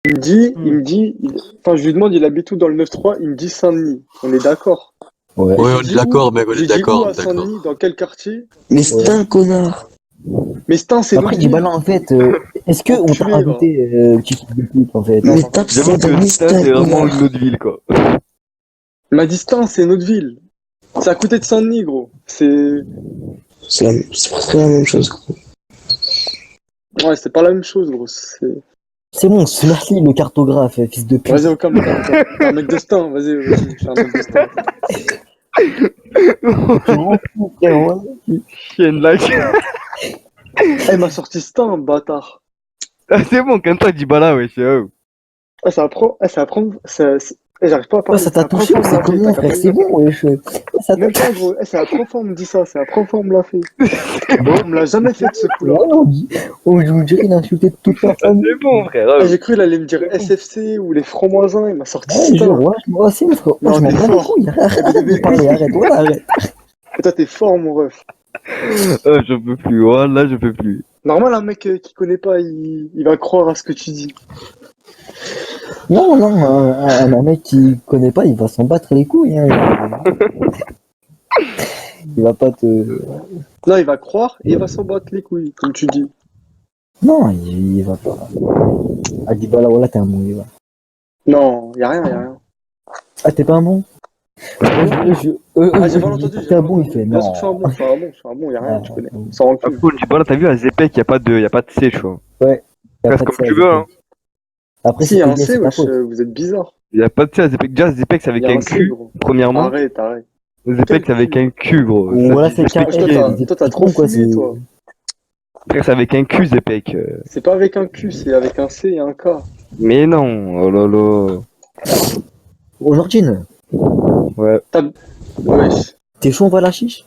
Enfin, je lui demande, il habite où dans le 9-3, il me dit Saint-Denis. On est d'accord. Ouais. Et Ouais, je on lui est dis d'accord, mec, on je lui est dis où d'accord, on à est d'accord. Saint-Denis, dans quel quartier? Mais c'est un connard. Mais Stein, c'est Après, notre ville. Dybala, en fait, est-ce qu'on t'a Enculé, va. rajouté petit fils de pute, en fait? Non, Mais t'as pas tape dit. J'avoue que Saint-Denis, c'est Stan, un c'est vraiment une connard. autre ville, quoi. Il m'a dit Stein, c'est notre ville. C'est à côté de Saint-Denis, gros. C'est presque la même chose. Ouais, c'est pas la même chose, gros. C'est bon, merci le cartographe, fils de pute. Vas-y, au calme, au calme. T'es un mec de Stein, vas-y, je suis un mec de Stein. Tu m'en fous, frère, Chienne like. Eh, il m'a sorti Stein, bâtard. Ah, c'est bon, calme-toi, Dybala, wesh. Oh. Ah, ça apprend. J'arrive pas à Ouais, parler. ça t'a touché, forme c'est me l'a fait, comment, t'as frère? capté. C'est bon, wesh. Ça t'a Même pas, gros. Eh, c'est la première fois on me dit ça. C'est la première fois on me l'a fait. On me l'a jamais fait de ce coup-là. Ouais, on dirait qu'il a insulté toute la Ah, famille. c'est bon, frère. Eh, Oh. j'ai cru qu'il allait me dire SFC ou les francs-moisins. Il m'a sorti Ouais, Stein. ouais, moi aussi, frère. Non, Je m'en t'es bats les fort. couilles. Arrête de bébé. parler, arrête, voilà, arrête. Et toi, t'es fort, mon ref. Oh, je peux plus. Oh, là, je peux plus. Normal, un mec qui connaît pas, il va croire à ce que tu dis. Non, un mec qui connaît pas, il va s'en battre les couilles. Hein. Il va pas te. Non, il va croire et il va s'en battre les couilles, comme tu dis. Non, il va pas. Ah, Dybala, voilà, t'es un bon, il va. Non, y a rien. Ah, t'es pas un bon? Ah, j'ai pas entendu. T'es un bon, il fait. Bien Non. sûr que je suis un bon, y a rien, tu connais. Ah, Sans Ah, rancune. cool, Dybala, t'as vu, à Zepec, y a pas de C, tu vois. Ouais. Fais comme tu veux, hein. Après, Si, y a un bien, C, c'est ta wesh, faute. vous êtes bizarre. Y a pas de C à Zepec. Déjà, Zepec, c'est avec Y a un un C, Q, gros. premièrement. Arrête. Zepec, c'est avec un Q, gros. Voilà, Ça, c'est je t'ai le expliqué. Toi, t'as trop quoi, fumé, c'est. toi. Frère, c'est avec un Q, Zepec. C'est pas avec un Q, c'est avec un C et un K. Mais non, oh là là. Aujourd'hui, Ouais. Wesh. t'es chaud, on va à la chiche?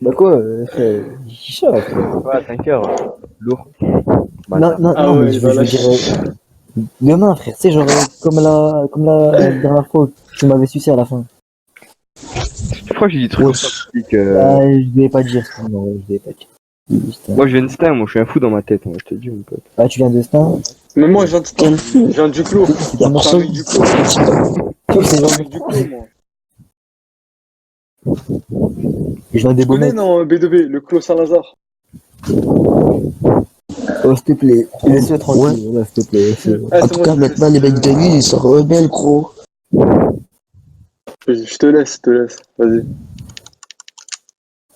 Bah quoi, chicha, frère. Ouais, 5 heures. Lourd. Non, Ah non, ouais, mais je veux dire, demain, frère, tu sais, genre, comme la dernière fois, tu m'avais sucé à la fin. Je crois que j'ai dit des trucs comme ça. Ah, je devais pas dire, non, je devais pas dire. Juste, Moi, je viens de Stein, moi, je suis un fou dans ma tête, moi, je te dis, mon pote. Ah, tu viens de Stein? Mais moi, je viens de Stein. Quel fou. Je viens du clos. C'est un Je suis un mec du clos. C'est Je suis un genre, mec du clos, moi. je viens des Tu connais, bonnets. non, B2B, le clos Saint-Lazare. Oh, s'il te plaît, laisse-le tranquille, ouais, s'il te plaît. Ah, En c'est tout moi, cas, maintenant, les mecs de lui, ils sont rebelles, gros. Je te laisse. Vas-y.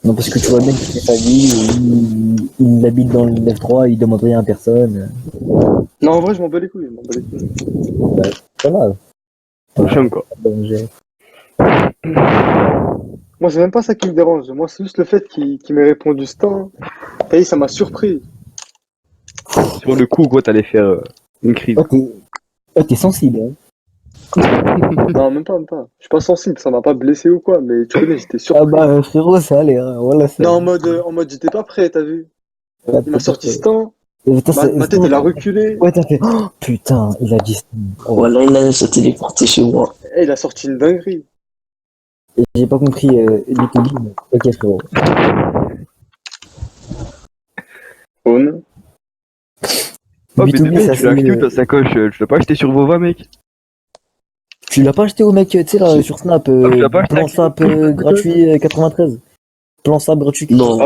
Non, parce que tu vois bien qu'il fait sa vie, il habite dans le 9-3, il demande rien à personne. Non, en vrai, je m'en bats les couilles. Ça va. Chum, quoi. Donc, Moi, c'est même pas ça qui me dérange. Moi, c'est juste le fait qu'il m'ait répondu Stein. T'as vu, ça m'a surpris. Sur le coup, quoi, t'allais faire une crise. T'es sensible, hein. Non, même pas. Je suis pas sensible, ça m'a pas blessé ou quoi, mais tu connais, j'étais surpris. Ah bah, frérot, ça allait, hein. Voilà, ça. Non, en mode, j'étais pas prêt, t'as vu? Ouais, Il m'a sorti Stein. Putain, Ma tête, elle a reculé. Ouais, t'as fait. Oh, putain, il a dit Stein. Oh. Voilà, il a se téléporter chez moi. Eh, il a sorti une dinguerie. J'ai pas compris Little Big. Ok, frérot. Oh non. Oh, mais B2B, ça tu l'as acheté où c'est. ta sacoche? Tu l'as pas acheté sur Vova, mec? Tu l'as pas acheté au mec, tu sais, là, sur Snap. tu l'as pas acheté Plan à qui? Sap gratuit 93. Plan Sap gratuit. Non,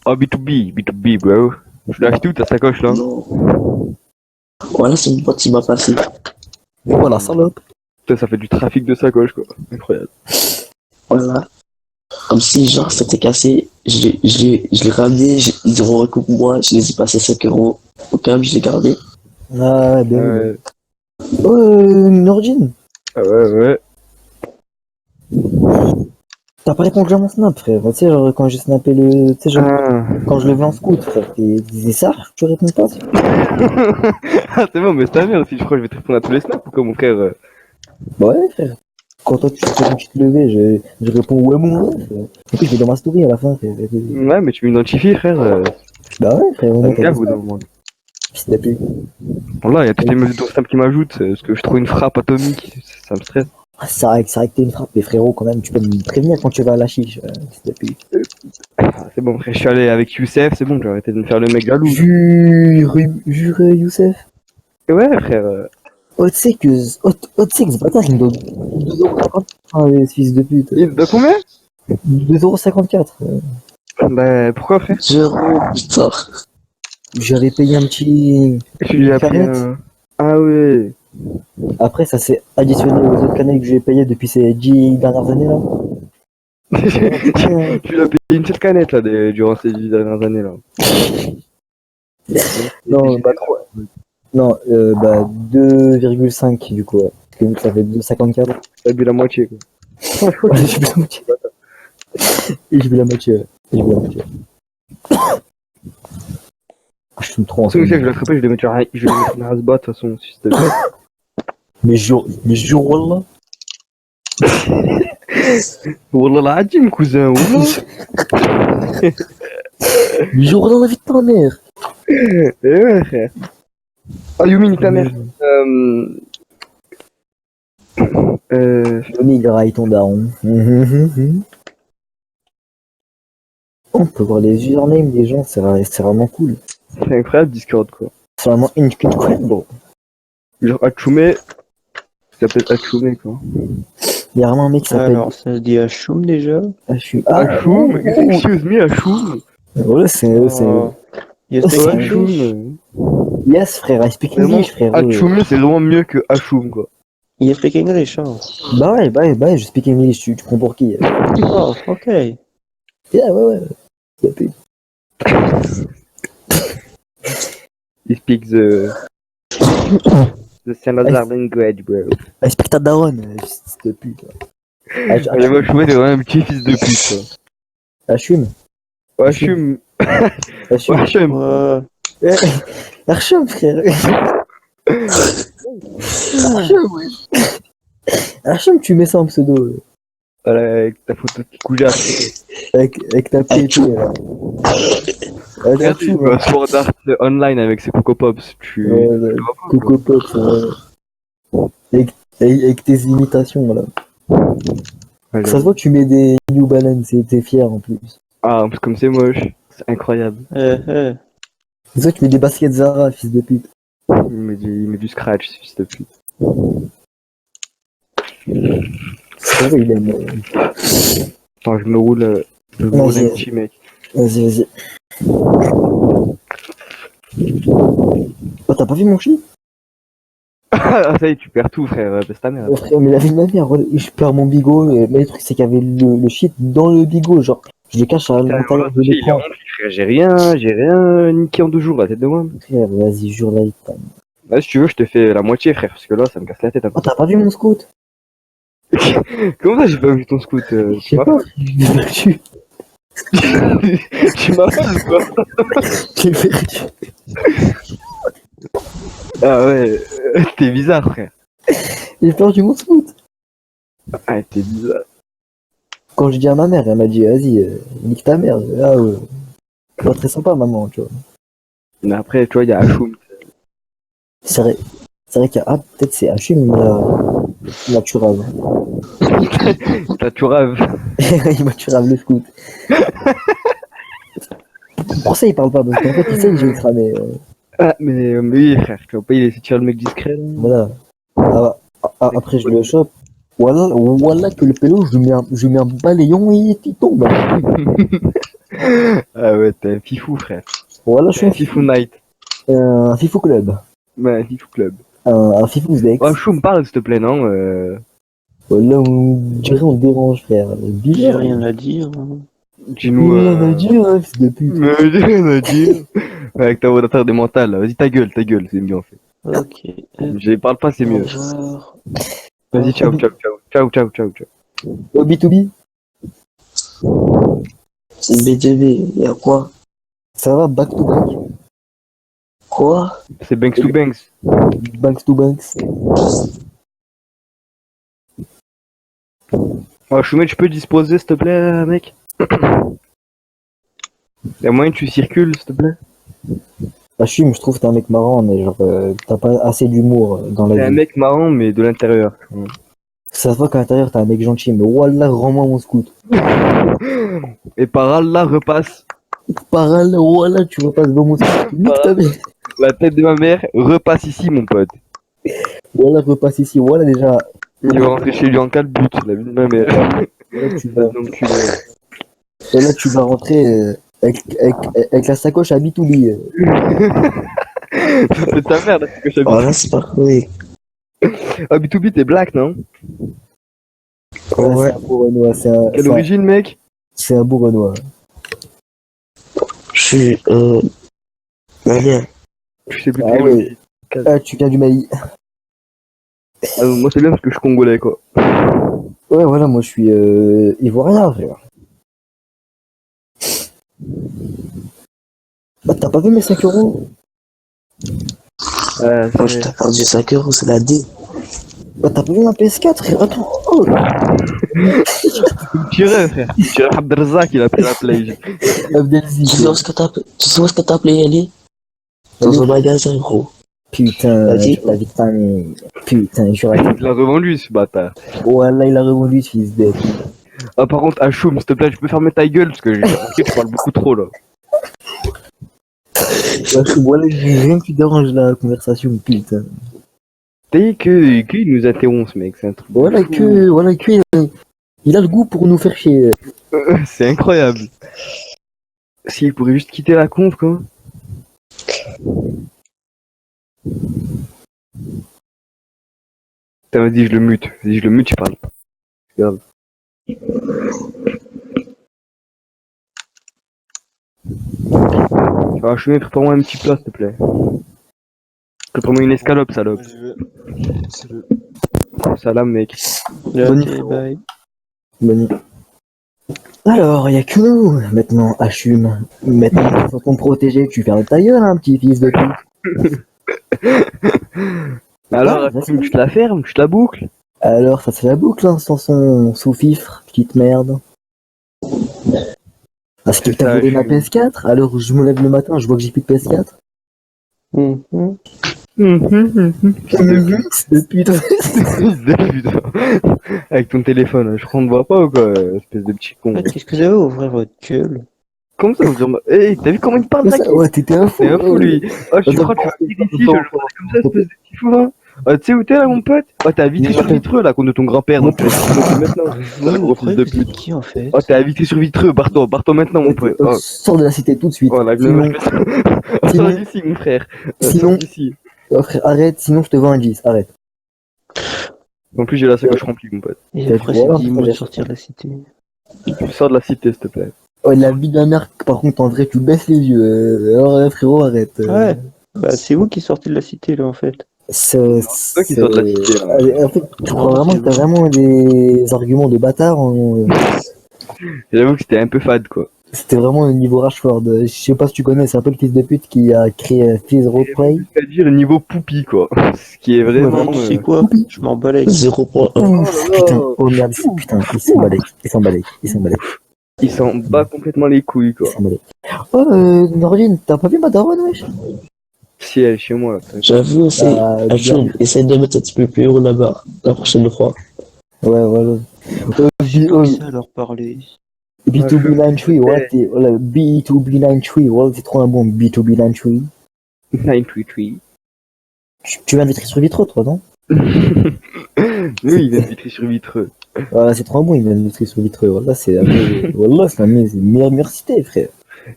B2B, bro. Tu l'as acheté où ta sacoche, là? non. Voilà, c'est mon pote, il m'a passé. Voilà, salope. Putain, ça fait du trafic de sacoche, quoi. Incroyable. Voilà. Comme si, genre, c'était cassé. Je l'ai ramené, ils diront recoupe-moi, je les ai passé 5 euros. Au cas où je l'ai gardé. Ah, bien. Ouais. Oh, Nordine. Ah ouais. T'as pas répondu à mon snap, frère. Tu sais, genre, quand j'ai snappé le. Tu sais, genre, Ah. quand je le vais en scout, frère. Tu disais ça, tu réponds pas. Ah, c'est bon, mais c'est ta mère aussi. Je crois que je vais te répondre à tous les snaps ou quoi, mon frère? Bah ouais, frère. Quand toi, tu te levais, je réponds ouais, mon ouais, frère. Et puis, je vais dans ma story à la fin, frère. Ouais, mais tu m'identifies, frère. Bah ouais, frère, Ça on me est gave au bout d'un moment. S'il te plaît. Bon, là, il y a toutes les meufs de ton snap qui m'ajoutent. Parce que je trouve une frappe atomique. Ça me stresse. Ah, c'est vrai que t'es une frappe, mais frérot, quand même, tu peux me prévenir quand tu vas à la chiche, s'il te plaît. C'est bon, frère, je suis allé avec Youssef, c'est bon, j'ai arrêté de me faire le mec jaloux. Jure, Youssef. Ouais, frère. Oh, tu sais que ce bâtard, il me donne 2,50€. Ah, les fils de pute. Il de combien 2,54€. Bah, pourquoi, frère? Zéro, putain. J'avais payé un petit. Tu lui as pris canette. un... Ah ouais. Après, ça s'est additionné aux autres canettes que j'ai payées depuis ces 10 dernières années là. Tu l'as payé une seule canette, là, durant ces 10 dernières années, là. Non, bah 3. Non, bah 2,5 du coup. Ouais. Parce que ça fait 2,54. T'as bu la moitié, quoi. Ouais, j'ai bu la moitié. Et j'ai bu la moitié. Ouais. Et j'ai bu la moitié. Ah, je fume trop en De ce toute façon, je moment. vais l'attraper, je vais le mettre une rasbat, de toute façon, si c'était Mais jure, Wallah. Wallah l'adjim, cousin, wallah. Mais jure dans la vie de ta mère. Eh ouais, frère. Ah, Yumi, nique ta mère. Yomi, il raille ton daron. On peut voir les usernames des gens, c'est vraiment cool. C'est incroyable, Discord, quoi. C'est vraiment incredible. Genre, Achoumé, ça s'appelle Achoumé, quoi. Il y a vraiment un mec qui s'appelle Alors, ça se dit Hachoum déjà. Hachoum. Achoum, excuse me, Achoum. Ouais, c'est. Yes, c'est take Achoum. Yes, frère, I speak English, frère. Achoumé, c'est vraiment mieux que Achoum, quoi. You speak English, oh. Bah ouais, je speak English, tu prends pour qui? Oh, okay. Yeah, ouais. Ça pue. He speaks the Saint-Lazare language, bro. I speak ta daronne, fils de pute. Et moi, Achoumé, c'est vraiment un petit fils de pute, quoi. Hachoum. Achoum. Hachoum. Achoum. Hachoum, frère. Hachoum, ouais. Hachoum, tu mets ça en pseudo. Voilà, avec ta photo qui couche Avec ta PP, là. Regarde, tu vois Sword Art Online avec ses Coco Pops, tu... Coco Pop, avec tes imitations, là. Ouais, Ça se voit que tu mets des New Balance et t'es fier en plus. Ah, en plus comme c'est moche, c'est incroyable. Ça se voit que tu mets des baskets Zara, fils de pute. Il met du scratch, ce fils de pute. C'est vrai, il aime. Attends, je me roule un petit mec. Vas-y. Oh, t'as pas vu mon chien? Ah, ça y est, tu perds tout, frère, baisse ta mère. Oh, frère, mais la vie de ma mère, je perds mon bigot, mais le truc c'est qu'il y avait le shit dans le bigot, genre, je le cache à l'intérieur de Il a l'écran. honte, frère, j'ai rien niqué en 2 jours, la tête de moi. Frère, vas-y, jure la vie. Bah, si tu veux, je te fais la moitié, frère, parce que là, ça me casse la tête un peu. Oh, t'as pas vu mon scout? Comment ça, j'ai pas vu ton scout Je sais pas, je l'ai perdu. Tu m'as pas ou quoi? Je l'ai perdu. Ah ouais, t'es bizarre, frère. J'ai perdu mon scout. Ah, t'es bizarre. Quand je dis à ma mère, elle m'a dit, vas-y, nique ta mère. Ah ouais. C'est pas très sympa, maman, tu vois. Mais après, tu vois, il y a Hachoum. C'est vrai qu'il y a, peut-être c'est Hachim, il m'a tué rave. T'as tu rêves. Il m'a tué rave le scout. Pour ça, il parle pas, parce qu'en fait, il sait que je vais cramer. Ah, mais oui, frère, tu vas pas y laisser tirer le mec discret, là. Voilà. Après, je le chope. Voilà que le pélo, je lui mets un balayon et il tombe. Ah ouais, t'es un fifou, frère. Voilà, je suis Un fifou night. un fifou club. Ouais, un fifou club. Un fifou Zex. Oh, Chou, me parle, s'il te plaît, non Voilà, on dirait on dérange, frère. J'ai Bizarre. rien à dire. Dis-nous. Rien à dire, hein, fils de pute. Mais j'ai rien à dire. Ouais, avec ta voix d'affaire des mentales, là. Vas-y, ta gueule, c'est mieux, en fait. Ok. Je parle pas, c'est Au mieux. revoir. Vas-y, ciao. Oh, B2B, C'est BTV, y'a quoi? ça va, back to back. Quoi? C'est Banks to Banks. Banks to banks. Oh, Choumet, tu peux disposer, s'il te plaît, mec? Y'a moyen que tu circules, s'il te plaît? Hachim, je trouve que t'es un mec marrant, mais genre, t'as pas assez d'humour dans T'es la un vie. mec marrant, mais de l'intérieur. Ça se voit qu'à l'intérieur, t'es un mec gentil, mais wallah, rends-moi mon scout. Et par là, repasse Par là, wallah, tu repasses dans mon scout. Nique ta mère. la tête de ma mère, repasse ici, mon pote. Wallah, repasse ici. Wallah, déjà. Il va rentrer chez lui en 4 buts, la vie de ma mère. Wallah, tu vas, Donc, tu wallah, tu vas rentrer avec la sacoche à B2B. C'est ta mère, là, que j'habite. Oh là, c'est pas correct. Ah, B2B, t'es black, non? Ouais, c'est un beau Renoir. Quelle origine, mec? C'est un beau Renoir. Je suis, malien. Je sais plus Ah quelle ouais. origine. Ah, tu viens du Mali. Ah, moi, c'est bien parce que je suis congolais, quoi. Ouais, voilà, moi je suis ivoirien, frère. Bah, t'as pas vu mes 5 €? Quand je t'ai perdu 5 €, c'est la D. Bah, t'as pas vu ma PS4, frère? Attends. Oh. Tireur, frère. Tireur Abdelrazak, il a pris la play. Abdelzi. Tu sais où est-ce que t'as appelé aller? Dans un magasin, gros. Putain, Vas-y. la vie de ta mère. Putain, j'aurais été. Il l'a revendu, ce bâtard. Voilà, il a revendu ce fils d'être. Ah, par contre, Achoum, s'il te plaît, je peux fermer ta gueule parce que j'ai remarqué que tu parles beaucoup trop, là. Voilà, j'ai rien qui dérange la conversation, putain. T'as dit qu'il nous interrompt, ce mec, c'est un truc. de Voilà fou. que, il a le goût pour nous faire chier. C'est incroyable. S'il pourrait juste quitter la conf, quoi. Putain, vas-y, je le mute. Vas-y, je le mute, tu parles. Regarde. Ah, Choumé, prépare-moi un petit plat, s'il te plaît. Prépare-moi une escalope, salope. Salam, mec. Ok, bye. Bonne nuit. Alors, y a que nous. Maintenant, assume. Maintenant, faut qu'on protège, tu fermes ta gueule, hein, petit fils de pute. Alors, Ah, vas-y. tu te la fermes, tu te la boucles. Alors, ça c'est la boucle, hein, sans son sous-fifre, petite merde. Parce que C'est t'as ça, volé je ma suis- PS4, alors je me lève le matin, je vois que j'ai plus de PS4. Mhm. Fils De pute. de pute. Avec ton téléphone, je crois qu'on ne voit pas ou quoi, espèce de petit con. Ah, qu'est-ce que vous avez ouvert votre gueule? Comment ça, vous dire... Hey, t'as vu comment il parle, Zaki? Ouais, t'étais un fou. C'est un fou, lui. Oh, je Attends, crois que tu vas venir ici, je attends, le ferai comme ça, espèce de petit fou, hein. Ah, tu sais où t'es, là, mon pote? Oh, t'es à Vitry-sur-Vitreux, là, contre ton grand-père, donc tu vas te maintenant. Ouais, Gros vous fils croyez de que vous êtes pute. qui en fait? Oh, t'es à Vitry-sur-Vitreux, barre-toi maintenant, mon pote. Oh, Sors de la cité tout de suite. oh la Sinon, gueule. Sors sinon- d'ici, mon frère. sinon- Sors d'ici. frère, arrête, sinon je te vends un 10, arrête. En plus, j'ai la sacoche remplie, mon pote. Et tu après, vois, c'est 10 mots de frère. sortir de la cité. Tu sors de la cité, s'il te plaît. Oh, la vie de la mère, par contre, en vrai, tu baisses les yeux. Alors, frérot, arrête. Ouais. Bah, c'est vous qui sortez de la cité, là, en fait. C'est toi qui sors de la cité, là. En fait, tu crois vraiment que t'as vraiment des arguments de bâtard. J'avoue que c'était un peu fade, quoi. C'était vraiment le niveau Rashford. Je sais pas si tu connais, c'est un peu le fils de pute qui a créé Fizz Roleplay. C'est-à-dire le niveau poupi, quoi. Ce qui est vraiment... Tu sais quoi? Je m'en bats les 0.1. Putain, oh merde, putain, il s'en balèque, il s'en balèque, il s'en balèque, Il s'en bat complètement les couilles, il quoi. s'en balèque. Oh, Nordine, t'as pas vu ma daronne, wesh? Si elle est chez moi, là. J'avoue, c'est, Ah, Achoum, essaye de mettre un petit peu plus haut là-bas, la prochaine fois. Ouais, voilà. ça à leur parler. B2B93, ouais, voilà, B2B93, ouais, c'est trop un bon B2B93. 933. Tu viens d'être sur Vitro, toi, non? Oui, il vient de Vitry-sur-Vitreux. Voilà, c'est trop un bon, il vient d'être sur Vitro, voilà, c'est la meilleure université, frère.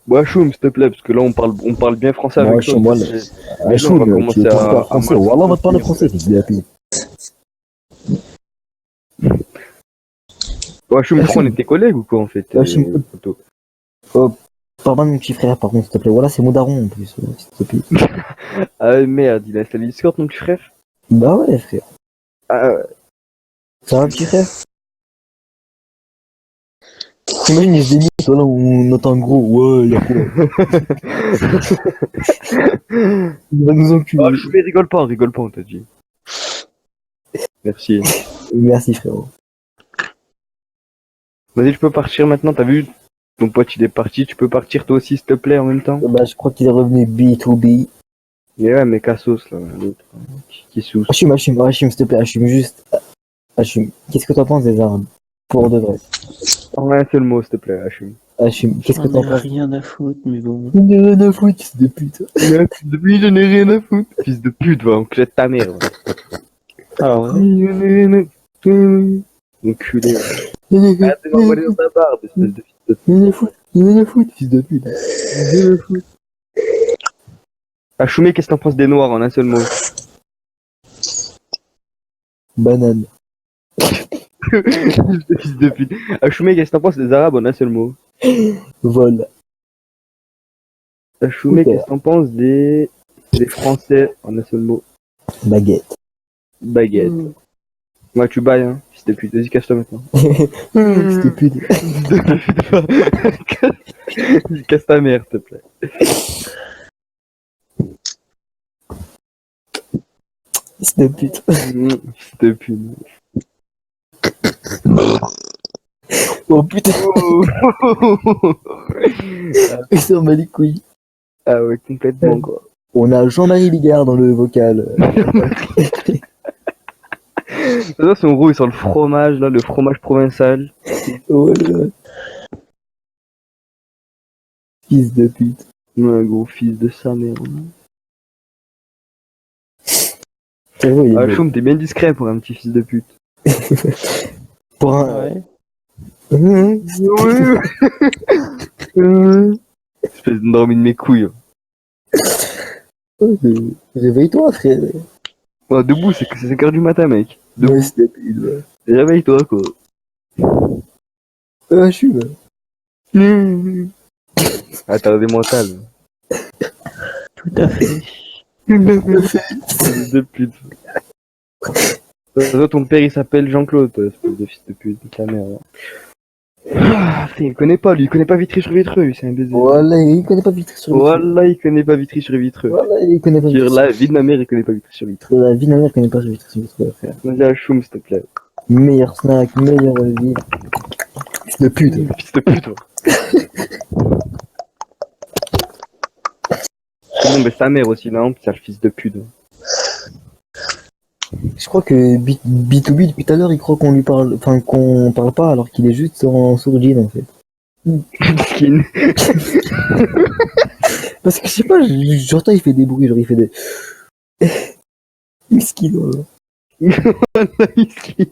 Bon, Choum, s'il te plaît, parce que là, on parle bien français Moi, avec je toi. suis moi, mais- là. Mais là, on va commencer tu à- parles français, à- voilà, on va te parler français, fils de la pute. Ouais, Choum, pourquoi on était collègues ou quoi, en fait Choum. photo Pardon, mon petit frère, par contre, s'il te plaît, voilà, c'est mon daron, en plus, s'il te plaît. Ah merde, il a installé Discord, mon petit frère. Bah ouais, frère. Ah, Ça va, petit frère? T'imagines, il y a des minutes, là, où on entend gros, ouais, y'a quoi? Il va nous enculer. oh, Choum, rigole pas, on t'a dit. Merci. Merci, frérot. Vas-y, tu peux partir maintenant, t'as vu? Ton pote, il est parti, tu peux partir toi aussi, s'il te plaît, en même temps. Bah, je crois qu'il est revenu B2B. Et ouais, mais Cassos, là, l'autre, qui sous. Hachim, s'il te plaît, Hachim, juste. Hachim, qu'est-ce que t'en penses des Arabes? Pour de vrai. En un seul mot, s'il te plaît, Hachim. Hachim, qu'est-ce que J'en ai t'en penses? rien à foutre, mais bon. J'en ai rien à foutre, fils de pute. Depuis, je n'ai rien à foutre. Fils de pute, va, enculé de ta mère. Va. Ah ouais? Je n'ai rien à foutre. Enculé. Arrête de m'envoyer dans ta barbe, espèce de fils de pute. Rien à foutre, rien à foutre, fils de pute. Rien à foutre. Choumé, qu'est-ce que t'en penses des noirs en un seul mot? Banane. Fils de pute. Choumé, qu'est-ce que t'en penses des arabes en un seul mot? Vol. Choumé, Super. qu'est-ce que t'en penses des français en un seul mot? Baguette. Baguette. Ouais, tu bailles, hein, fils de pute. Vas-y, casse-toi maintenant. Fils de pute. Fils de pute. Casse ta mère, s'il te plaît. Fils de pute. Fils de pute. Oh putain, il s'en bat les couilles. Ah ouais, complètement, quoi. On a Jean-Marie Bigard dans le vocal. Ça, son gros, il sent le fromage, là, le fromage provençal. Voilà. Fils de pute. Un gros fils de sa mère. C'est vrai, il est beau. Choum, t'es bien discret pour un petit fils de pute. Pour un... Ouais. Espèce d'endormi de mes couilles. Réveille-toi, frère. Ouais, debout, c'est 5h du matin, mec. Debout. Ouais, c'est pute, ouais. Réveille-toi, quoi. Je suis là. Ah, t'as des mentales. Tout à fait. Fils de pute. Toi, ton père, il s'appelle Jean-Claude, toi, espèce de fils de pute, de ta mère. Là. Ah, il connaît pas, lui, il connaît pas Vitry-sur-Vitreux, lui, c'est un baiser. Voilà, il connaît pas Vitry-sur-Vitreux. Voilà, il connaît pas Vitry-sur-Vitreux. Voilà, il connaît pas Sur Vitry-sur-Vitreux. la vie de ma mère, il connaît pas Vitry-sur-Vitreux. La vie de ma mère connaît pas Vitry-sur-Vitreux, frère. Vas-y, à Choum, s'il te plaît. Meilleur snack, meilleure vie. Fils de pute. Fils de pute, toi. C'est bon, mais sa mère aussi, là, c'est le fils de pute. Je crois que B2B depuis tout à l'heure, il croit qu'on lui parle, enfin qu'on parle pas alors qu'il est juste en sourdine en fait. Skin. Parce que je sais pas, j'entends il fait des bruits, genre il fait des. Miskin, voilà. Skin.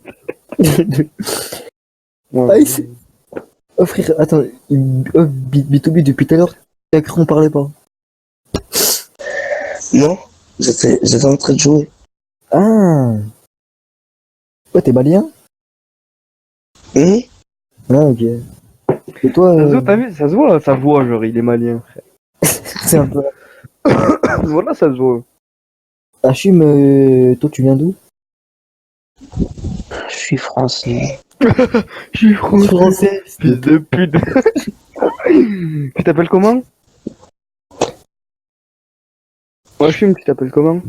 Ah, oh frère, attends, B2B depuis tout à l'heure, t'as cru qu'on parlait pas. Non, j'étais en train de jouer. Ah. Ouais, t'es malien? Hum Ah, ok. Et toi, Ça se voit, t'as vu, ça se voit, sa voix, genre, il est malien, frère. c'est un peu. Voilà, ça se voit. Hachim, toi tu viens d'où? Je suis français. Je suis Français. fils de pute. Tu t'appelles comment? Moi, je fume, tu t'appelles comment?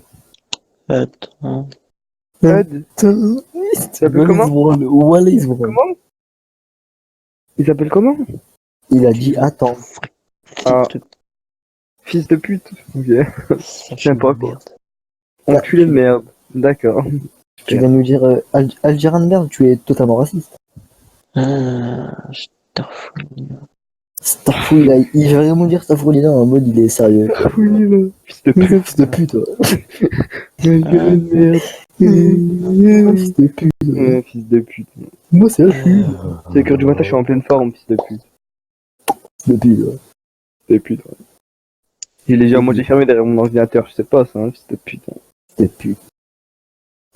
Attends. Ed. Tu t'appelles comment? Voilà, il se branle. Comment? Il s'appelle comment? Il a dit attends. Ah. Fils de pute. Ok. J'aime pas, quoi. Enculé de merde. D'accord. Tu viens de nous dire Algérien de merde, tu es totalement raciste. Je t'en fous. Starfou, il va vraiment dire Starfoulina en mode il est sérieux. Fils de pute. Fils de pute, ouais. Enculé de merde. Fils de pute. Ouais, fils de pute. Moi c'est Hachim. C'est le cœur du matin, je suis en pleine forme, fils de pute. Fils de pute, ouais. Fils de pute, ouais. J'ai déjà, moi j'ai fermé derrière mon ordinateur, je sais pas ça, hein, fils de pute. Fils de pute.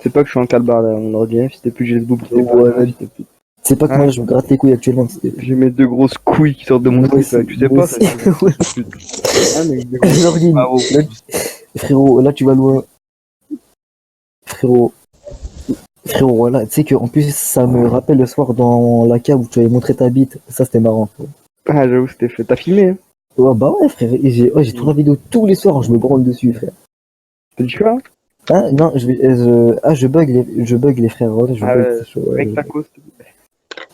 C'est pas que je suis en calbar derrière mon ordinateur, fils de pute, j'ai le boob, Ouais, fils de pute. c'est pas que moi je me gratte les couilles actuellement, fils de pute. J'ai mes deux grosses couilles qui sortent de mon Moi truc, là, aussi, tu sais moi pas ça, aussi. fils de pute. Ah, mais des grosses Jordi, barreaux. là, frérot, là tu vas loin. Frérot. Frérot, voilà, tu sais qu'en plus ça me rappelle le soir dans la cave où tu avais montré ta bite. Ça c'était marrant. Frérot. Ah, j'avoue, c'était fait. T'as filmé, hein? Ouais, bah ouais, frère. Et j'ai tourné la vidéo tous les soirs, je me branle dessus, frère. T'as dit quoi? Ah non, je bug les frères. Ouais, je Ah bug, ouais, c'est chaud, ouais, avec ta cause.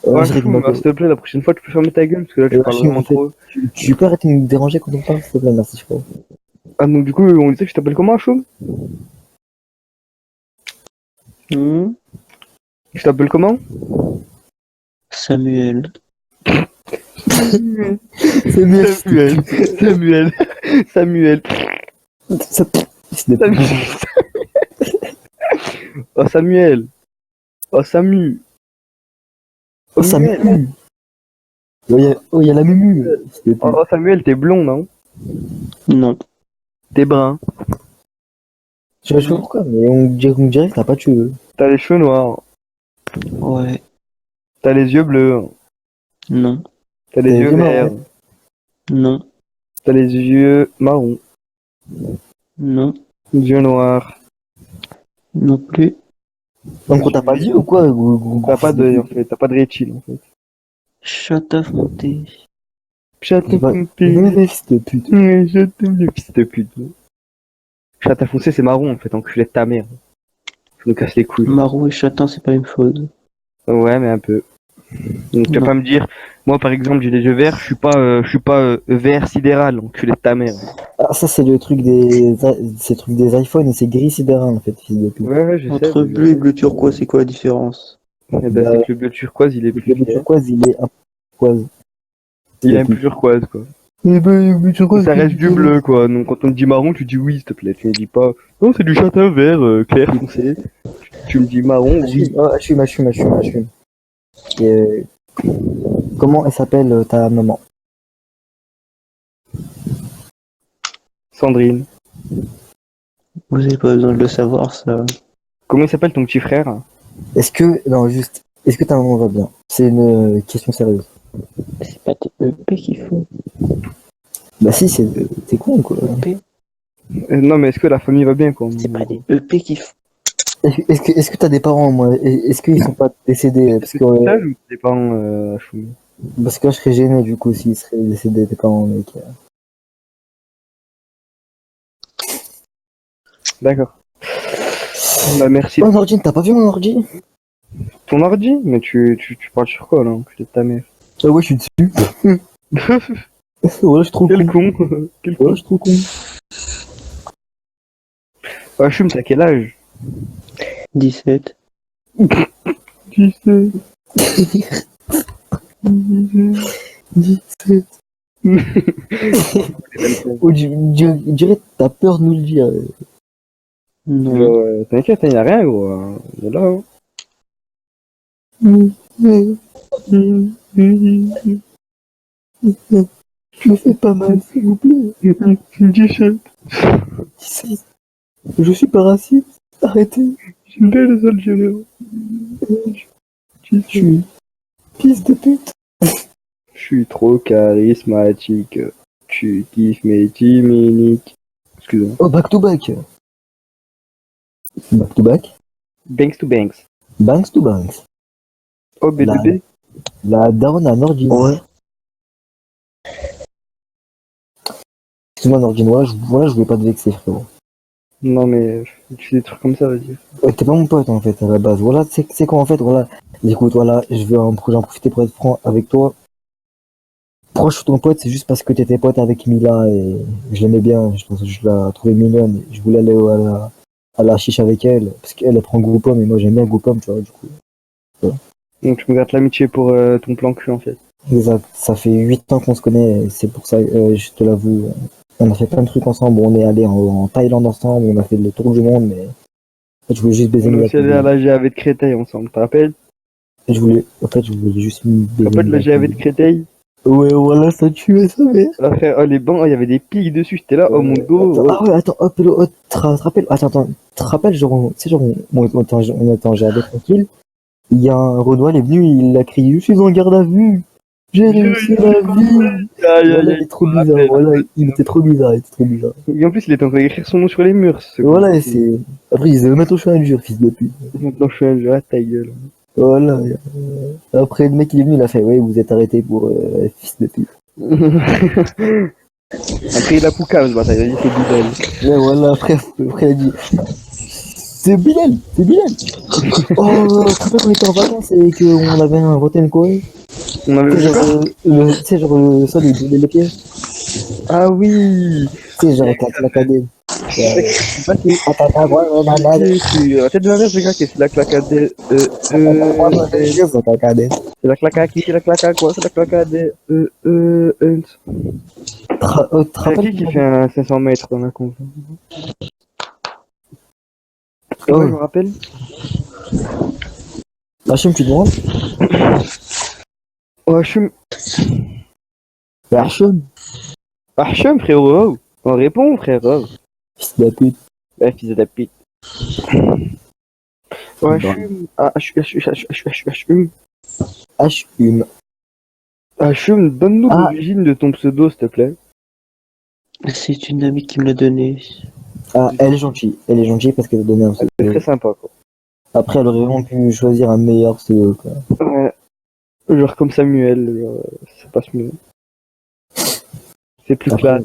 ouais, Ouais, je règle fou, ma bah, cause. s'il te plaît, la prochaine fois, tu peux fermer ta gueule, parce que là, tu Ouais, parles je suis vraiment en fait- trop. Tu peux arrêter de me déranger quand on parle, s'il te plaît, merci, frérot. Ah, donc du coup, on disait que je t'appelle comment, Choum? Tu t'appelles comment? Samuel. Samuel. Samuel. Samuel. Samuel. Samuel. Oh Samuel. Oh Samu. Oh, Samuel. Oh, y a la Mumu. Oh Samuel, t'es blond, non? Non. T'es brun. Je sais pas pourquoi, mais on dirait que t'as pas de cheveux. T'as les cheveux noirs. Ouais. T'as les yeux bleus. Non. T'as les T'es yeux vraiment verts. Non. T'as les yeux marrons. Non. Les yeux noirs. Non plus. Donc on t'a pas dit ou quoi? T'as pas d'œil en fait. T'as pas de rétine en fait. Chata Fonté. Chat à Bah, foncé. fils de pute. Je t'aime le fils de pute. Chat à foncé, c'est marron en fait. Enculé de ta mère. Je me casse les couilles. Marron et châtain, c'est pas la même chose. Ouais, mais un peu. Donc tu vas Non. pas me dire, moi par exemple j'ai les yeux verts, je suis pas vert sidéral, enculé de ta mère. Ah, ça, c'est le truc c'est le truc des iPhones et c'est gris sidéral en fait, fils de pute. Ouais, je sais. Entre bleu et bleu turquoise, c'est quoi la différence? Eh ben, c'est que le bleu turquoise il est plus Le clair. turquoise, il est un peu turquoise. Il est un peu plus turquoise quoi. Eh ben, le turquoise, Ça reste du bleu quoi. Donc quand on te dit marron, tu dis oui s'il te plaît. Tu me dis pas, non c'est du châtain vert clair foncé. Tu me dis marron, oui. Assume. Et, comment elle s'appelle ta maman? Sandrine. Vous avez pas besoin de le savoir, ça. Comment il s'appelle ton petit frère? Est-ce que ta maman va bien? C'est une question sérieuse. C'est pas tes EP qu'il faut. Bah si, c'est con quoi. EP? Non mais est-ce que la famille va bien quoi? C'est pas des EP qu'il faut. Est-ce que t'as des parents, moi? Est-ce qu'ils sont pas décédés? Est-ce que tu t'as ou tes parents à Choumi? Parce que là, je serais gêné du coup s'ils seraient décédés, tes parents, mec. D'accord. Bah merci. Mon ordi, t'as pas vu mon ordi? Ton ordi? Mais tu parles sur quoi là, enculé de ta mère? Ah ouais, je suis dessus. Ouais, je suis trop Quel con. con. Quel Ouais, con. je suis trop con. Hachum, t'as quel âge? 17. Tu sais. 17. Oh, je dirais que t'as peur de nous le dire. Non. T'inquiète, y'a rien gros. On est là. Hein. Je me fais pas mal, s'il vous plaît. 17. 17. Je suis pas raciste. Arrêtez. J'aime bien les Algériens. Je suis fils de pute. Je suis trop charismatique. Tu kiffes mes timiniques. Excuse-moi. Oh, back to back. Back to back. Banks to Banks. Banks to banks. Oh, B2B. La daronne à Nordine. Ouais. Excuse-moi, Nordine, voilà, je voulais pas te vexer, frérot. Non, mais tu fais des trucs comme ça, vas-y. Ouais, t'es pas mon pote, en fait, à la base. Voilà, c'est quoi, en fait, voilà. Écoute, voilà, j'en profiter pour être franc avec toi. Pourquoi je suis ton pote, c'est juste parce que t'étais pote avec Mila et je l'aimais bien. Je pense que je la trouvais mignonne. Je voulais aller à la chiche avec elle, parce qu'elle prend Groupon, et moi j'aime bien Groupon, tu vois, du coup. Donc tu me gardes l'amitié pour ton plan cul, en fait. Exact. Ça fait 8 ans qu'on se connaît, et c'est pour ça, je te l'avoue. On a fait plein de trucs ensemble, on est allé en Thaïlande ensemble, on a fait le tour du monde, mais en fait, je voulais juste baiser On est Mila. aussi allé à la GAV de Créteil ensemble, tu te rappelles? Je voulais juste baiser Tu te rappelles la GAV de Créteil? Ouais, voilà, ça tuait sa mère. Ah, frère, oh, les bancs, il y avait des pics dessus, j'étais là, oh mon dos. Attends, Oh. ah ouais, attends, hop, tu te rappelles, attends, tu te rappelles, genre, tu sais, genre, on était en GAV tranquille, il y a un Renoir, il est venu, il a crié, je suis en garde à vue, j'ai réussi ma vie. Aïe, Voilà, aïe, il aïe. est trop bizarre, voilà, il était trop bizarre. Et en plus, il était en train d'écrire son nom sur les murs. ce Voilà, con. et c'est, après, ils avaient mettre au chemin dur, fils de pute. Maintenant, je suis un jeu à ta gueule. Voilà, après, le mec, il est venu, il a fait, ouais, vous êtes arrêté pour, fils de pute. Après, il a Pouka, ce bâtard, il a dit c'est Bidal. Ouais, voilà, après, il a dit, c'est Bilal. Oh, tu te rappelles qu'on était en vacances et qu'on avait un rotten Corée? On avait Tu sais, vu quoi? tu sais, genre, le sol, il brûlait les pieds. Ah oui! Tu sais, genre, avec la cadette. C'est pas qui. La tête de ma mère, j'ai craqué. C'est la claque à des. C'est la claque à qui? C'est la claque à quoi? C'est la claque à des. C'est qui fait un 500 mètres dans la conf? Ouais, je me rappelle. Hachim, tu demandes? Oh, Hachim. Hachim, Hachim, frérot. On répond, frérot. fils de la pute. Ouais, fils de la pute. Oh, Hachim. Hachim. Hachim. Hachim, donne-nous Ah. l'origine de ton pseudo, s'il te plaît. C'est une amie qui me l'a donné. Ah, elle est gentille. Elle est gentille parce qu'elle a donné un C'est pseudo. très sympa, quoi. Après, elle aurait vraiment pu choisir un meilleur pseudo, quoi. Ouais. Genre comme Samuel, genre, ça passe mieux. C'est plus Après- classe.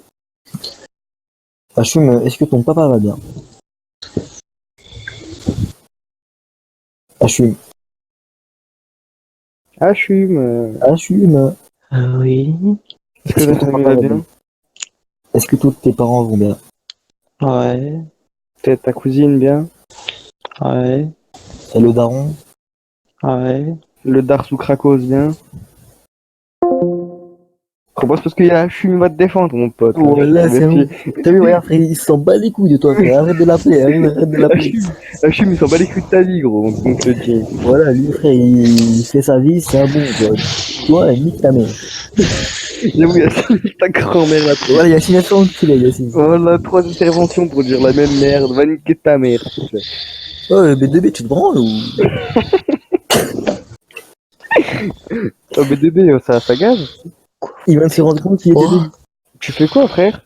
Hachim, est-ce que ton papa va bien? Hachim. Hachim, Hachim. Ah oui. est-ce que ta famille va bien? Est-ce que tous tes parents vont bien? Ouais. Peut-être ta cousine bien? Ouais. Et le daron? Ouais. Le Darsou Krakos bien? Comprends, c'est parce qu'il y a Hachim va te défendre, mon pote. Voilà, c'est Merci. bon. T'as vu, regarde, frère, il s'en bat les couilles de toi, frère. Arrête de l'appeler, arrête de l'appeler. Hachim, il s'en bat les couilles de ta vie, gros, on te le dit. Voilà, lui, frère, il fait sa vie, c'est un bon, quoi. Toi, nique ta mère. J'avoue, Yacine, ta grand-mère là. Voilà, Yacine a fait enculer, Yacine. Voilà, 3 interventions pour dire la même merde. Va niquer ta mère, s'il te plaît. Oh, BDB, tu te branles ou? Oh, BDB, ça gage. Il vient de se rendre compte qu'il était Oh. débile. Tu fais quoi, frère?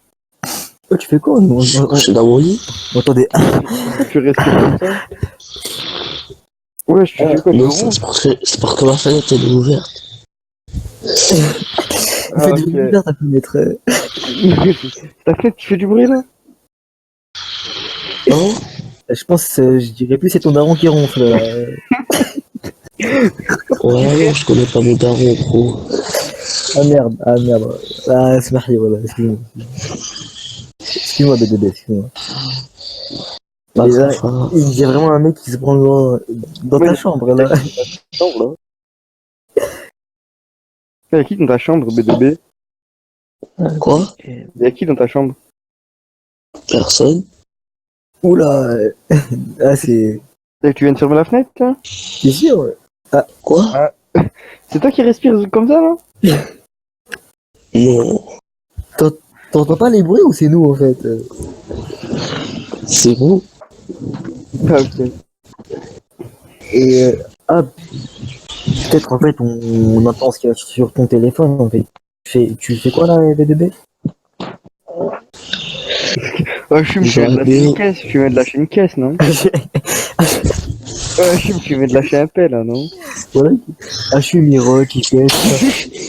Oh, tu fais quoi? Je suis dans mon lit. Attendez. Tu respires comme ça? Ouais, tu fais quoi? Tu Non, ronfles? c'est parce que ma fenêtre elle est ouverte. Il fait du bruit bizarre, ta fenêtre. Ta fenêtre, tu fais du bruit là? Non? Je pense, je dirais plus c'est ton daron qui ronfle, là. Ouais, non, je connais pas mon daron, gros. Ah merde, ah merde. Ah, c'est marié, voilà, excuse-moi. Excuse-moi, BDB, excuse-moi. Pas Mais là, grave, hein. il y a vraiment un mec qui se prend dans ta Oui. chambre, là. Chambre là. Y'a qui dans ta chambre, BDB? Quoi? Y'a qui dans ta chambre? Personne? Oula. Ah, c'est... Et tu viens de fermer la fenêtre, là? T'es sûr? Ouais. Quoi? C'est toi qui respires comme ça, là? Non. T'entends pas les bruits ou c'est nous, en fait? C'est vous? Ah, ok. Et, ah, peut-être, en fait, on entend ce qu'il y a sur ton téléphone, en fait. Tu fais quoi, là, BDB? Ouais, Chum, tu viens de lâcher une caisse, tu viens de lâcher une caisse, non? Ouais, Chum, tu viens de lâcher un pelle, là, non? Voilà. Ah, je suis Miro, qui fait ça.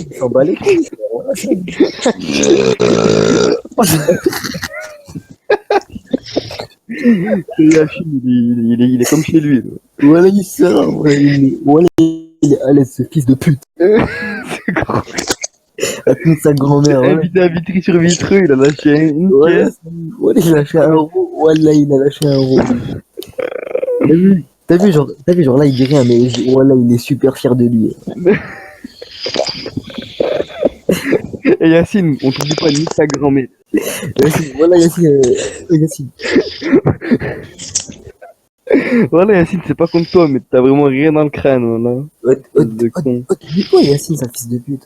Il s'en bat les couilles. Voilà, Et Hachim, il est comme chez lui, là. voilà, il sort. Voilà, il est à l'aise, ce fils de pute. C'est gros. À toute sa grand-mère. Voilà, Invité à Vitry sur Vitreux, il a lâché une voilà, caisse. voilà, il a lâché un euro. Voilà, il a lâché un euro. T'as vu, genre là, il dit rien, mais voilà, il est super fier de lui. Et Yacine, on t'oublie pas, nique ta grand-mère. Yacine, voilà, Yacine. Voilà, Yacine, c'est pas contre toi, mais t'as vraiment rien dans le crâne, là. De con. T'oublies pas, Yacine, sa fils de pute.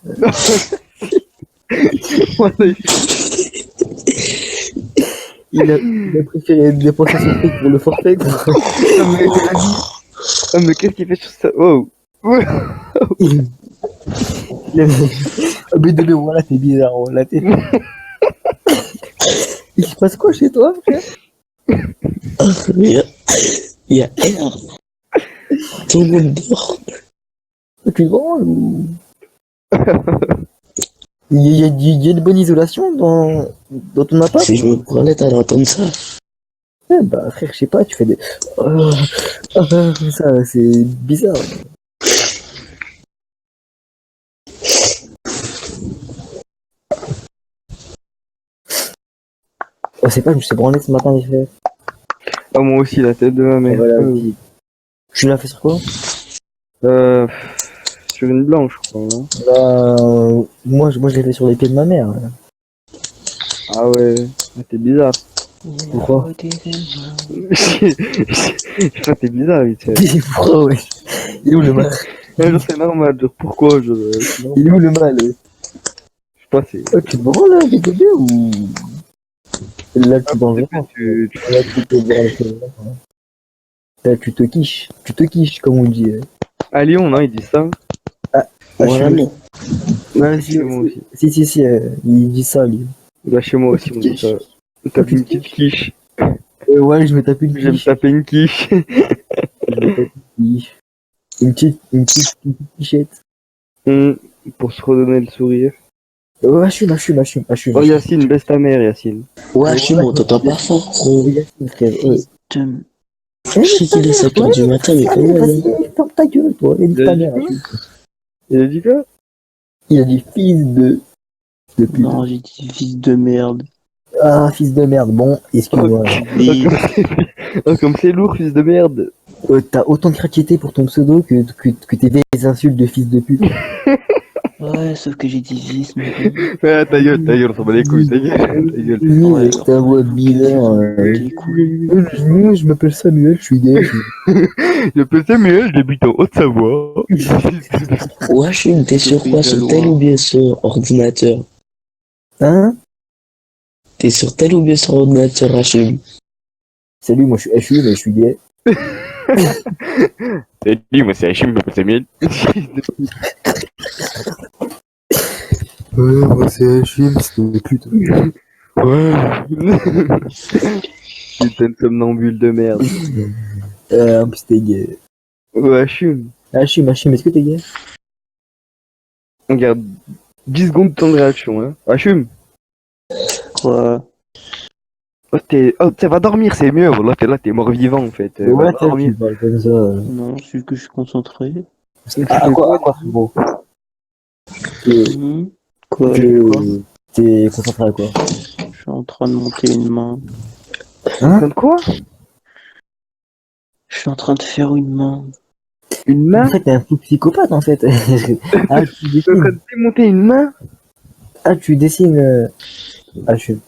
Voilà, Il a préféré dépenser son fric pour le forfait. Ah, mais qu'est-ce qu'il fait sur ça? Oh! Il Ah, mais de voilà, t'es bizarre, voilà, t'es... Il se passe quoi chez toi, frère? Il y a R. Tout le monde dort. Tu branles ou... Il y a une bonne isolation dans ton appart? Si je me prenais, t'allais entendre ça. Ouais, bah frère, je sais pas, tu fais des... ça, c'est bizarre. sais pas, je me suis branlé ce matin, les frères. Ah, moi aussi, la tête de ma mère. Voilà, oui. Tu l'as fait sur quoi? Euh, sur une blanche, je crois. Hein. Moi, je l'ai fait sur les pieds de ma mère. Ah ouais, ah, t'es bizarre. Pourquoi? Putain, t'es bizarre, vite fait. Pourquoi, ouais. Il est où le mal? Ouais, genre, c'est normal, genre, pourquoi, genre, c'est normal. Il est où le mal? Je sais pas, c'est... Oh, tu te branles là, bébé, ou... Là, tu t'en verras. Là, tu te branles. Là, tu te quiches. Tu te quiches, comme on dit. À Lyon, non, il dit ça. Voilà, non. Ouais, chez moi aussi. Si, il dit ça, lui. Bah, chez moi aussi, on dit ça. T'as une petite quiche. Ouais, je me tape une J'aime quiche. taper une quiche. Une petite quichette. Pour se redonner le sourire. Assume. Oh, Yacine, baisse ta mère, Yacine. Ouais, je suis bon, t'entends pas fort, gros. Yacine, frère. Je sais qu'il est 5 heures du matin, mais quand même. Vas-y, ferme ta gueule, toi. Il a dit ta mère. Il a dit quoi? Il a dit fils de pute. Non, j'ai dit fils de merde. Ah, fils de merde. Bon, excuse-moi. Oh, comme c'est lourd, fils de merde. T'as autant de créativité pour ton pseudo que tes vieilles insultes de fils de pute. Ouais, sauf que j'ai dit fils, mais... Ouais, ta gueule, on s'en bat les couilles, ta gueule. Oui, Ouais, avec ta voix bizarre. Tes couilles. Moi, je m'appelle Samuel, je suis gay. Je peux Samuel, j'habite en Haute-Savoie. Ouais, je suis, t'es sur quoi? Sur tel ou bien sur ordinateur? Hein? T'es sur tel ou bien sur ordinateur, HM? Salut, moi je suis HU, mais je suis gay. Salut, moi c'est Hachim, je m'appelle Samuel. Ouais, moi c'est HU, c'est pute. Ouais. Putain de somnambule de merde. En plus, t'es gay. Ouais, Hachim. HU, est-ce que t'es gay? Regarde, 10 secondes de temps de réaction, hein. Hachim. Quoi? Oh, ça va dormir, c'est mieux. Là, t'es mort vivant, en fait. Ouais, Va tu dormir. parles comme ça. Non, c'est que je suis concentré. À quoi, frérot? Quoi? T'es concentré à quoi? Je suis en train de monter une main. Comme quoi? Je suis en train de faire une main. Une main? En fait, t'es un fou psychopathe, en fait. Ah, tu Tu es en train dessines. de démonter une main? Ah, tu dessines. HU.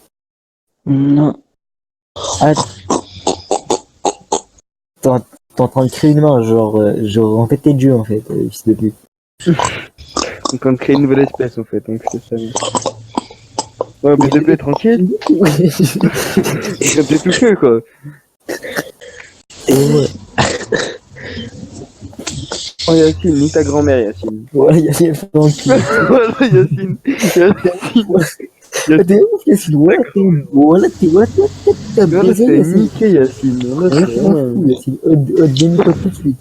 Non. Ah, t'es en train de créer une main, genre, en fait, t'es Dieu, en fait, fils de pute. En train de créer une nouvelle espèce, en fait. Donc, c'est ça. Ouais, mais bébé, tranquille. Je t'ai touché, quoi. Ouais. Oh, Yacine, ni ta grand-mère, Yacine. Ouais, Yacine, tranquille. Voilà, Yacine. T'es ouf, Yacine. Voilà, t'as Là, baisé, c'est Yacine. niqué, Yacine. Là, Ouais, c'est je m'en vraiment... fous, Yacine. Démute-toi tout de suite.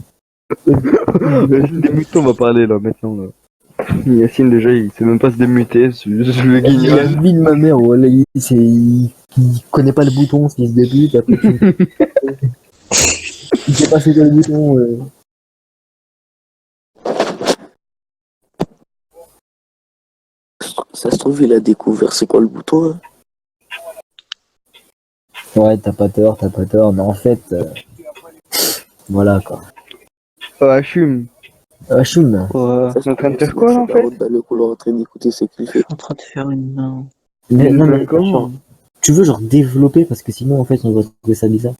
Des moutons, on va parler, là, maintenant, là. Yacine, déjà, il sait même pas se démuter, je le Il a guignol. vie de ma mère, voilà, il connaît pas le bouton, ce fils de pute, après il sait pas c'est quoi le bouton. Ça se trouve, il a découvert c'est quoi le bouton, hein? Ouais, t'as pas tort, mais en fait, voilà, quoi. Oh, Hachim. Choum, Quoi? T'es en train de faire quoi, là, en fait? Dans le couloir en train d'écouter ce qu'il Je fait. suis en train de faire une main. mais non, Mais mais comment? tu veux genre développer, parce que sinon, en fait, on va trouver ça bizarre.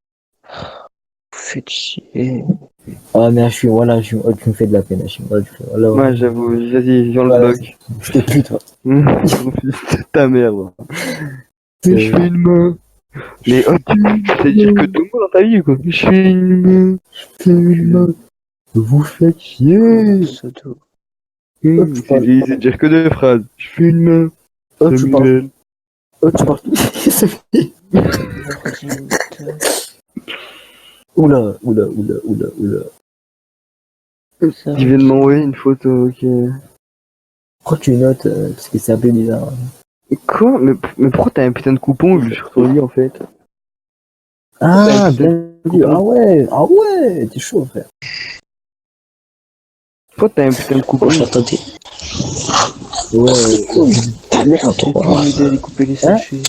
Vous faites chier. Ah, mais Hachim, voilà, Hachim, oh, tu me fais de la peine, Hachim, voilà, Ouais, j'avoue, vas-y, viens le Voilà, bloc. je te pue, toi. Ta mère, ouais. Je fais une main. Mais oh, tu sais dire que deux mots dans ta vie, quoi. Je fais une main. Je fais une main. Vous faites chier. Pseudo. C'est dire que deux phrases. Je fais une main. Oh, tu parles, Samuel. tu parles. Oula. Ça Tu viens de m'envoyer une photo, ok. Pourquoi tu notes parce que c'est un peu bizarre. Quoi? Mais pourquoi t'as un putain de coupon vu sur ton lit, en fait? Ah, bien vu. Ah ouais, t'es chaud, frère. Pourquoi t'as un putain de coupon? Oh, j'attendais. Ouais. Ta mère, Tu peux toi. m'aider à découper les sachets.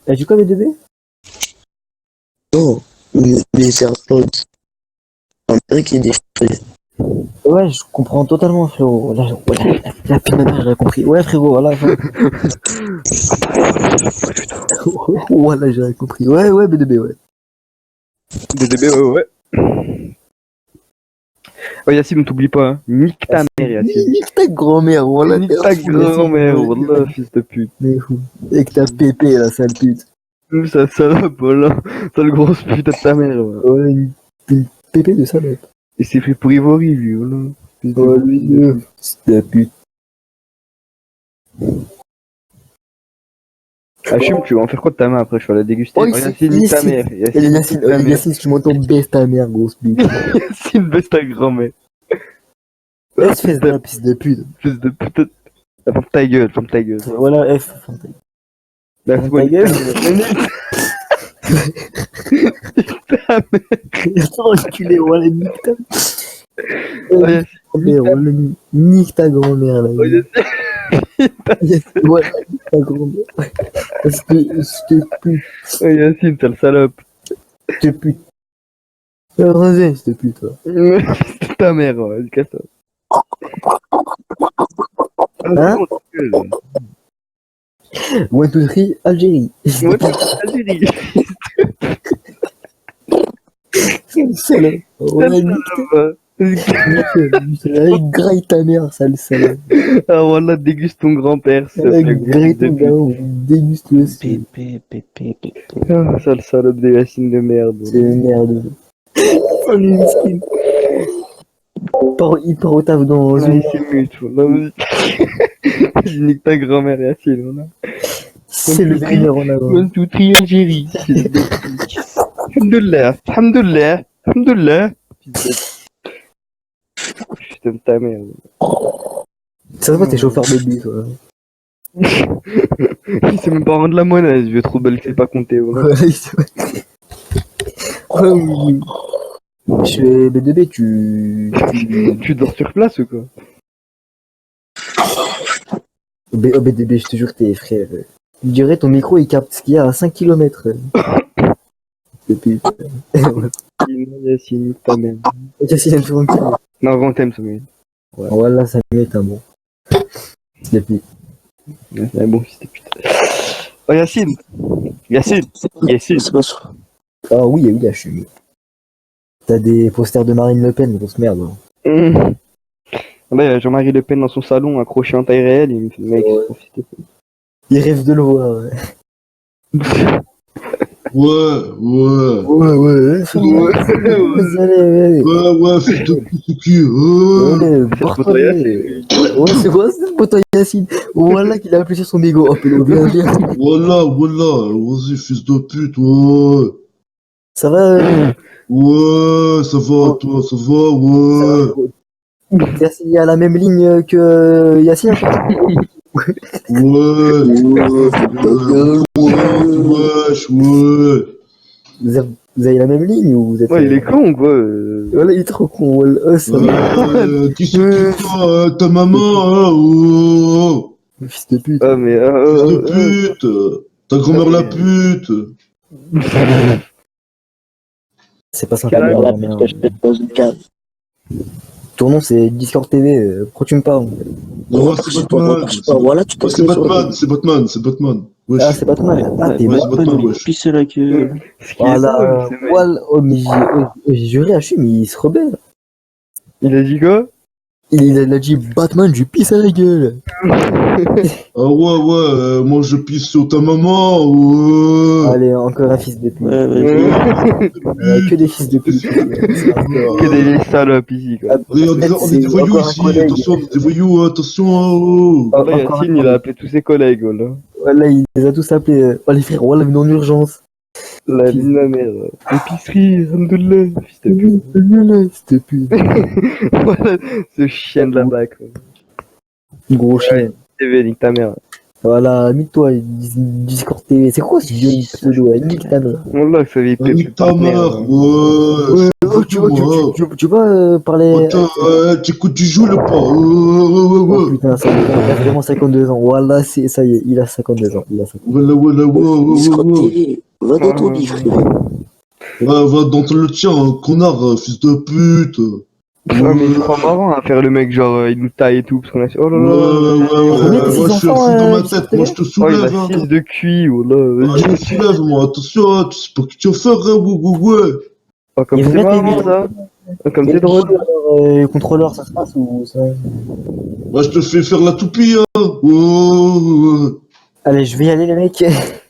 Elle dit quoi, BDB? Non, mais c'est un pote. On dirait qu'il est déchiré. Ouais, je comprends totalement, frérot. La fille de ma mère, j'ai compris. Ouais, frérot, voilà. Voilà, j'ai compris. Ouais, BDB, ouais. DDB, ouais. Oh Yacine, t'oublie pas, hein. Nique ta mère, Yacine. Nique ta grand-mère, voilà. Nique ta grand-mère, wallah, fils de pute. Mais fou. Avec ta pépé, la sale pute. Ça salope, voilà. Sale grosse pute de ta mère, ouais. Ouais, une pépé de salope. Il s'est pris pour Ivory, lui, voilà. Fils de Oh, pute. lui, c'est la pute. Hachim, tu vas en faire quoi de ta main après? Je vais la déguster. Oh, Oh, Yacine, nique ta mère. Yacine, Yacine, si tu m'entends, baisse ta mère, grosse pute. Yacine, baisse ta grand-mère. Espèce de pisse de pute. Fils de pute. Ferme ta gueule, ferme ta gueule. Voilà, F. Là, Ferme c'est bon, ta gueule. ta mère. Attends, enculé, voilà, nique ta Oh, Yacine, mère, voilà, nique ta grand-mère, là. oh, Yacine. Voilà, nique ta grand-mère. Cette pute, Oh, Yacine, t'as le salope. cette pute. Vas-y, cette pute, toi. C'est ta mère, ouais, casse-toi. Hein? One, two, three, Algérie. Ouais, Algérie. C'est là. Ouais, nique graille ta mère, sale salope. Ah, voilà, déguste ton grand-père. Ça fait Graille ton gars, déguste le aussi. Pépé. Ah, sale salope de Yacine de merde. C'est une merde. Oh, le miskin. Il part au taf dans Ah, une... il s'est mué, tu vois. Vas-y. Vas-y, nique ta grand-mère, Yacine, voilà. C'est le meilleur en avant. One, two, three, Algérie. Alhamdoulilah, alhamdoulilah, alhamdoulilah. Je t'aime ta mère. Ça se voit, t'es chauffeur de bus, toi. Il sait même pas rendre la monnaie, je vais trop belle, c'est pas compter. Voilà. Ouais, c'est vrai. Oh oui. Je fais B2B, Tu dors sur place ou quoi? BDB, je te jure, t'es frère. Je dirais, ton micro, il capte ce qu'il y a à 5 km. Depuis. Yacine, nique ta mère. Cassine, elle fait un petit. Non, grand thème, ça m'est. Voilà, ça mérite un bon. Depuis. Ouais, bon, c'était putain. Oh, Yacine! Yacine! Yacine! C'est pas sûr. Ah oui, oui, je suis. T'as des posters de Marine Le Pen, grosse merde. Là, il y a Jean-Marie Le Pen dans son salon, accroché en taille réelle, il me fait, mec, Ouais. profitez. Il rêve de le voir. Ouais. Ouais. Ouais, fils de pute cul. Ouais, c'est quoi ce poteau Yacine? Voilà qu'il a appelé sur son mégot. Oh, pélo, viens. Voilà, vas-y, fils de pute, ouais. Ça va? Ouais, ça va, toi, ça va, ouais. Yacine est à la même ligne que Yacine? Ouais. Vous avez la même ligne ou vous êtes... Ouais, il est con, quoi. Voilà, il est trop con. Voilà. Ça va. Qui c'est qui toi, ta maman, hein, oh. Fils de pute. Ah, mais, Fils de pute. Ta grand-mère la pute. C'est pas sympa. Carrément, la Voilà, merde. parce que je pète dans une cave. Ton nom c'est Discord TV. Pourquoi tu me parles? Non, c'est Batman. Voilà, tu passes C'est les jours. Batman. Wesh. Ah, c'est Batman. Ah, t'es Ouais, Batman. c'est Batman, wesh. Pisse la queue. ce qui est drôle, Voilà. c'est, mec. Voilà. Oh, mais j'ai juré à Chum, mais il se rebelle. Il a dit quoi? Il a dit Batman, je lui pisse à la gueule. Ah ouais, moi je pisse sur ta maman, ouais. Allez, encore un fils de pute. Ouais, vas-y. Que des fils de pute. Que des vieilles salopes ici, quoi. Regarde, on est des voyous encore un ici, collègue. attention, on est des voyous, attention, oh. Là, Encore Yacine, il a appelé tous ses collègues, voilà. Voilà, il les a tous appelés. Oh, les frères, voilà, venez en urgence. La vie de ma mère. Épicerie, alhamdoulilah, fils de pute. Fils de pute. Voilà, ce chien de là-bas, quoi. Gros chien. TV, nique ta mère. Voilà, mis-toi, Discord TV. C'est quoi ce vieux pseudo? Nique ta mère. Wallah, ça avait été Nique ta mère, ouais. Ouais, C'est oh, pas tout, moi. tu vas parler. Attends, t'écoutes du jeu, le pas. Oh Ouais. putain, ça y est, il a vraiment 52 ans. Voilà, ça y est, il a 52 ans. Il a 52 ans. Voilà, voilà, Discord ouais. TV, va dans ton lit, frère. Ouais, va dans le tien, connard, fils de pute. Ah, mais il se croit marrant à faire le mec, genre, il nous taille et tout, parce qu'on a. Oh là Ouais, là. Combien moi tes je suis à enfants, fond dans ma Discord tête, moi je te Oh, il soulève, a hein. 6 de QI, oh là. Ah, je te soulève, moi, attention, hein, tu sais pas que tu vas faire, hein, ouais. Oh, comme Il c'est veut mettre marrant, les ça. Oh, comme Et c'est drôle. contrôleur, ça se passe ou ça? Bah, je te fais faire la toupie, hein. Ouais. Allez, je vais y aller, les mecs.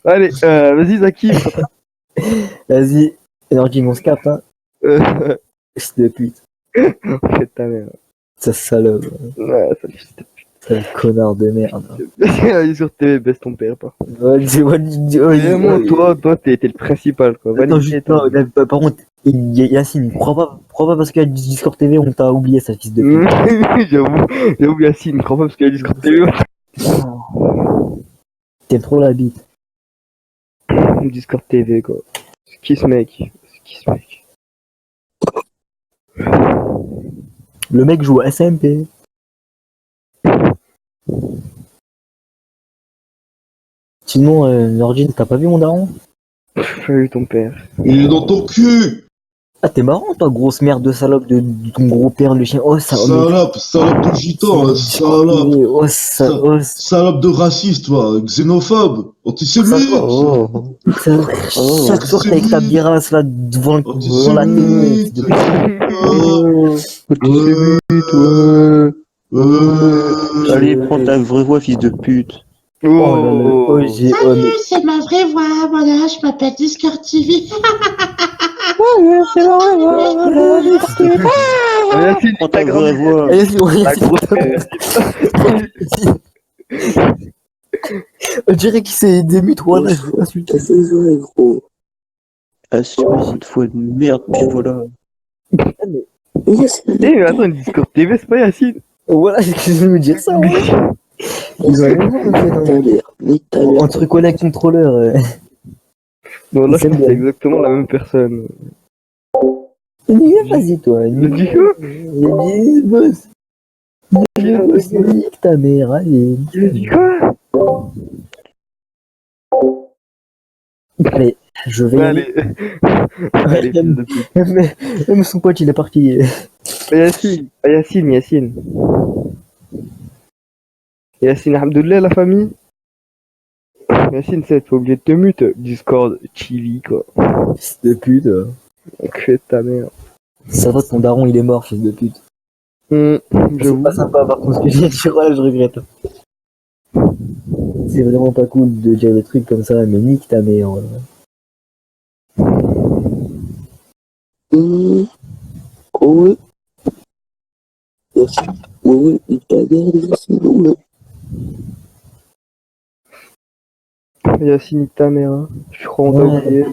Allez, vas-y, Zaki. Vas-y. Energy, on se capte, hein. Fils de pute. Fais ta mère. Ça salope. Ouais, ça Sale connard de merde. Allez sur TV, baisse ton père, par contre. Vraiment, Toi, t'es le principal, quoi. Va Attends, niquer, juste, toi. non, par contre, Yacine, crois pas parce qu'il y a du Discord TV, on t'a oublié, sa fils de pute. J'avoue, Yacine, crois pas parce qu'il y a Discord TV. T'aimes trop la bite. Discord TV, quoi. C'est qui ce mec? Le mec joue à SMP. Sinon, Nordine, t'as pas vu mon daron? J'ai pas vu ton père. Il est dans ton cul. Ah, t'es marrant, toi, grosse merde de salope de ton gros père, le chien. Oh, ça. Salope de gitan, hein, salope. Oh, ça. Oh, ça. Salope de raciste, toi, xénophobe, antisémite. Oh, Chaque soir, t'es avec ta birasse là devant la télé. allez, prends ta vraie voix, fils de pute. Oh là là. Oh, j'ai. Oh, mais- C'est ma vraie voix, voilà, je m'appelle Discord TV. Yacine, Prends ta vraie voix. Allez, c'est bon, la grosse on dirait qu'il s'est démute, voilà, je veux insulter. T'as des oreilles, gros. Assume cette fois de merde, puis voilà. Yes. mais attends, Discord TV, c'est pas Yacine. Voilà, je vais me dire ça, ouais. Ils ont raison, en fait, Ta hein. mère, nique ta mère. Entre collègues contrôleurs. Bon, là, je C'est pense que bien. c'est exactement la même personne. Vas-y, toi. Le dit quoi? Vas-y, boss. Boss, nique ta mère, allez. Il a dit quoi? Allez, je vais y aller. Allez. Allez, fils de pute. Même son pote, il est parti. Yacine. Yacine Abdullah, la famille. Yacine, c'est pas obligé de te mute. Discord, TV, quoi. Fils de pute. Enculé de ta mère. Ça va, ton daron, il est mort, fils de pute. C'est J'avoue. pas sympa, par contre, ce que je viens de dire, voilà, je regrette. C'est vraiment pas cool de dire des trucs comme ça, mais nique ta mère. Voilà. Oui. Yes. Oui, nique ta mère, Yacine, ouais. Yacine, nique ta mère. Hein. Je crois qu'on t'a Ouais. oublié.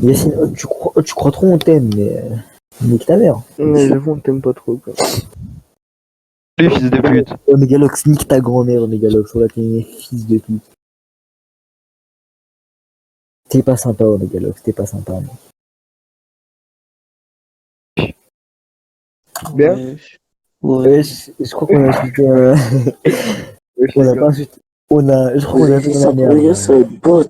Yacine, tu crois trop en thème, mais nique ta mère. Mais j'avoue, on t'aime pas trop, quoi. Les fils de pute. Omegalox, nique ta grand-mère, Omegalox. On va t'aimer, fils de pute. T'es pas sympa, Omegalox, t'es pas sympa. Mec. Bien. Ouais. Je crois qu'on a insulté on a pas insulté. Je crois qu'on a fait Ça la merde. pourrait, c'est un bot.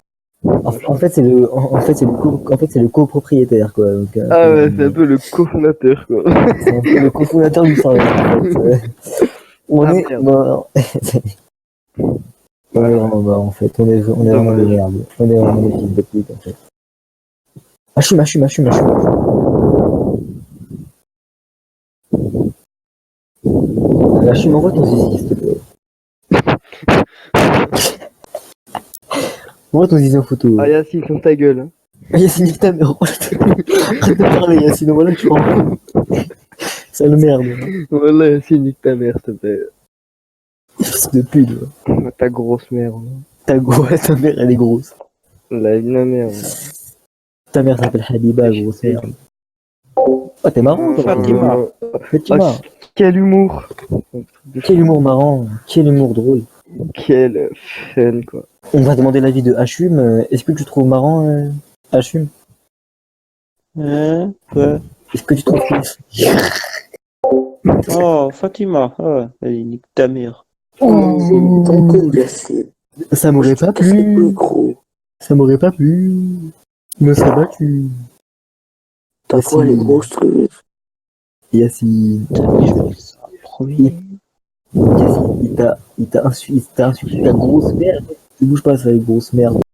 En fait, c'est le copropriétaire, quoi. Donc, Ah ouais, c'est un peu le cofondateur, quoi. c'est un peu le cofondateur du service, en fait. On Ah, est merde. mort. On est vraiment mort, en fait. On est vraiment des merdes. On est vraiment des fils de pute, en fait. Achum. Achum, envoie ton zizi, s'il te plaît. Envoie ton zizi en photo. Ah, Yacine, ferme ta gueule. Hein. Yacine, nique ta mère. Arrête de parler, Yacine. Voilà, tu rends. Sale merde. Voilà, Yacine, nique ta mère, s'il te plaît. Fils de pute. Ouais. Ta grosse mère. Hein. Ta mère, elle est grosse. La vie de ma mère. Ta mère s'appelle Habiba, grosse merde. Oh, t'es marrant, toi. Fatima. Fatima. Quel humour. Quel humour marrant. Quel humour drôle. Quel fun, quoi. On va demander l'avis de Hachum. Est-ce que tu trouves marrant, Hachum? Ouais. Est-ce que tu trouves Oh, Fatima. Oh, allez, nique ta mère. T'entends gaffer. Ça m'aurait pas Casse le plu. gros. Ça m'aurait pas plu. Je me serais battu. Ta voix elle est monstrueuse. Yacine. Promis. Yacine, il t'a insulté ta grosse merde. Tu bouges pas, ça, grosse merde.